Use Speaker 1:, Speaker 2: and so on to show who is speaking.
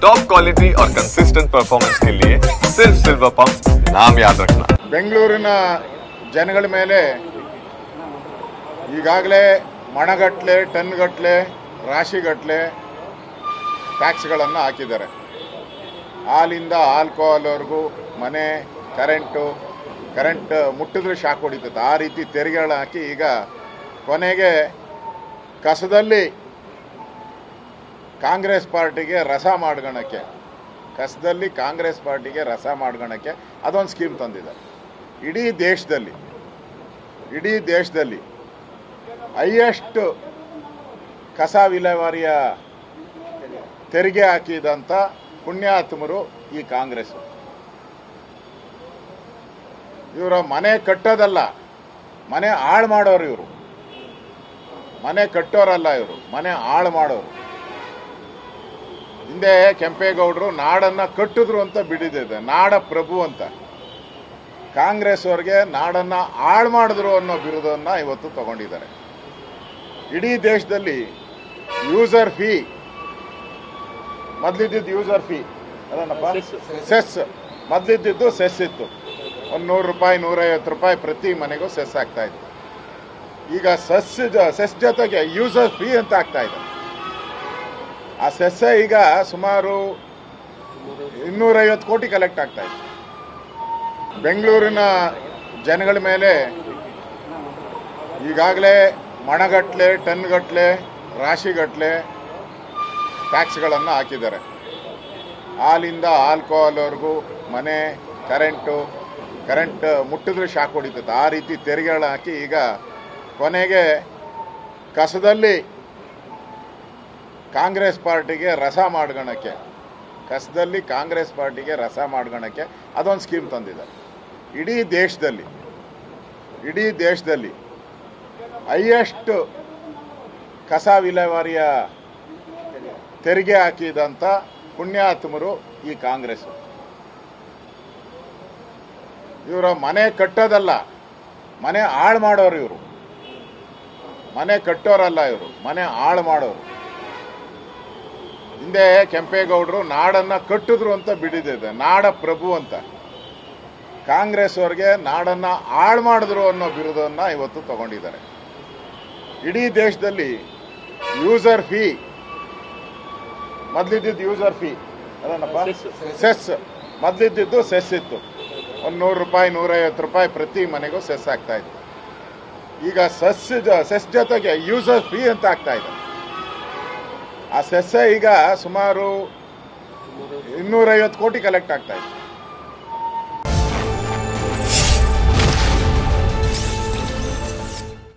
Speaker 1: Top quality और consistent performance के लिए सिर्फ सिल्वर पंप नाम याद रखना।
Speaker 2: ಬೆಂಗಳೂರಿನ ಜನಗಳ ಮೇಲೆ ಈಗಾಗಲೇ ಮಣಗಟ್ಟಲೆ ಟನ್ಗಟ್ಟಲೆ ರಾಶಿಗಟ್ಟಲೆ ಟ್ಯಾಕ್ಸ್ಗಳನ್ನು ಹಾಕಿದ್ದಾರೆ. ಹಾಲಿಂದ ಆಲ್ಕೋಹಾಲ್ವರೆಗೂ ಮನೆ ಕರೆಂಟ್ ಮುಟ್ಟಿದ್ರೆ ಶಾಕ್ ಹೊಡಿತದೆ. ಆ ರೀತಿ ತೆರಿಗೆಗಳನ್ನ ಹಾಕಿ ಈಗ ಕೊನೆಗೆ ಕಸದಲ್ಲಿ ಕಾಂಗ್ರೆಸ್ ಪಾರ್ಟಿಗೆ ರಸ ಮಾಡ್ಗಣಕ್ಕೆ ಅದೊಂದು ಸ್ಕೀಮ್ ತಂದಿದ್ದಾರೆ. ಇಡೀ ದೇಶದಲ್ಲಿ ಹೈಯೆಸ್ಟ್ ಕಸ ವಿಲೇವಾರಿಯ ತೆರಿಗೆ ಹಾಕಿದಂಥ ಪುಣ್ಯಾತ್ಮರು ಈ ಕಾಂಗ್ರೆಸ್. ಇವರ ಮನೆ ಕಟ್ಟೋದಲ್ಲ, ಮನೆ ಹಾಳು ಮಾಡೋರು ಇವರು. ಮನೆ ಕಟ್ಟೋರಲ್ಲ ಇವರು, ಮನೆ ಹಾಳು ಮಾಡೋರು. ಹಿಂದೆ ಕೆಂಪೇಗೌಡರು ನಾಡನ್ನು ಕಟ್ಟಿದ್ರು ಅಂತ ಬಿಡಿದಿದೆ, ನಾಡ ಪ್ರಭು ಅಂತ. ಕಾಂಗ್ರೆಸ್ ಅವ್ರಿಗೆ ನಾಡನ್ನು ಹಾಳು ಮಾಡಿದ್ರು ಅನ್ನೋ ಬಿರುದನ್ನು ಇವತ್ತು ತಗೊಂಡಿದ್ದಾರೆ. ಇಡೀ ದೇಶದಲ್ಲಿ ಯೂಸರ್ ಫೀ ಮೊದಲಿದ್ದಿದ್ದು ಯೂಸರ್ ಫೀ ಅದೇನಪ್ಪ ಸೆಸ್ ಮೊದಲಿದ್ದಿದ್ದು ಸೆಸ್ ಇತ್ತು. ಒಂದು 100 ರೂಪಾಯಿ 150 ರೂಪಾಯಿ ಪ್ರತಿ ಮನೆಗೂ ಸೆಸ್ ಆಗ್ತಾ ಇತ್ತು. ಈಗ ಸೆಸ್ ಜೊತೆಗೆ ಯೂಸರ್ ಫೀ ಅಂತ ಆಗ್ತಾ ಇದೆ. ಆ ಸೆಸ್ ಈಗ ಸುಮಾರು 250 ಕೋಟಿ ಕಲೆಕ್ಟ್ ಆಗ್ತಾ ಇದೆ. ಬೆಂಗಳೂರಿನ ಜನಗಳ ಮೇಲೆ ಈಗಾಗಲೇ ಮಣಗಟ್ಟಲೆ ಟನ್ಗಟ್ಟಲೆ ರಾಶಿಗಟ್ಟಲೆ ಟ್ಯಾಕ್ಸ್ಗಳನ್ನು ಹಾಕಿದ್ದಾರೆ. ಹಾಲಿಂದ ಆಲ್ಕೋಹಾಲ್ವರೆಗೂ ಮನೆ ಕರೆಂಟ್ ಮುಟ್ಟಿದ್ರೆ ಶಾಕ್ ಹೊಡಿತದೆ. ಆ ರೀತಿ ತೆರಿಗೆಗಳನ್ನ ಹಾಕಿ ಈಗ ಕೊನೆಗೆ ಕಸದಲ್ಲಿ ಕಾಂಗ್ರೆಸ್ ಪಾರ್ಟಿಗೆ ರಸ ಮಾಡ್ಗಣಕ್ಕೆ ಅದೊಂದು ಸ್ಕೀಮ್ ತಂದಿದ್ದಾರೆ. ಇಡೀ ದೇಶದಲ್ಲಿ ಹೈಯೆಸ್ಟ್ ಕಸ ವಿಲೇವಾರಿಯ ತೆರಿಗೆ ಹಾಕಿದಂಥ ಪುಣ್ಯಾತ್ಮರು ಈ ಕಾಂಗ್ರೆಸ್. ಇವರ ಮನೆ ಕಟ್ಟೋದಲ್ಲ, ಮನೆ ಹಾಳು ಮಾಡೋರು ಇವರು. ಮನೆ ಕಟ್ಟೋರಲ್ಲ ಇವರು, ಮನೆ ಹಾಳು ಮಾಡೋರು. ಹಿಂದೆ ಕೆಂಪೇಗೌಡರು ನಾಡನ್ನು ಕಟ್ಟಿದ್ರು ಅಂತ ಬಿಡಿದಿದೆ, ನಾಡ ಪ್ರಭು ಅಂತ. ಕಾಂಗ್ರೆಸ್ ಅವ್ರಿಗೆ ನಾಡನ್ನು ಹಾಳು ಮಾಡಿದ್ರು ಅನ್ನೋ ಬಿರುದನ್ನು ಇವತ್ತು ತಗೊಂಡಿದ್ದಾರೆ. ಇಡೀ ದೇಶದಲ್ಲಿ ಯೂಸರ್ ಫೀ ಮೊದಲಿದ್ದಿದ್ದು ಯೂಸರ್ ಫೀ ಅದೇನಪ್ಪ ಸೆಸ್ ಮೊದಲಿದ್ದಿದ್ದು ಸೆಸ್ ಇತ್ತು. ಒಂದು 100 ರೂಪಾಯಿ 150 ರೂಪಾಯಿ ಪ್ರತಿ ಮನೆಗೂ ಸೆಸ್ ಆಗ್ತಾ ಇತ್ತು. ಈಗ ಸೆಸ್ ಜೊತೆಗೆ ಯೂಸರ್ ಫೀ ಅಂತ ಆಗ್ತಾ ಇದೆ. ಆ ಸೆಸ್ ಈಗ ಸುಮಾರು 250 ಕೋಟಿ ಕಲೆಕ್ಟ್ ಆಗ್ತಾ ಇದೆ.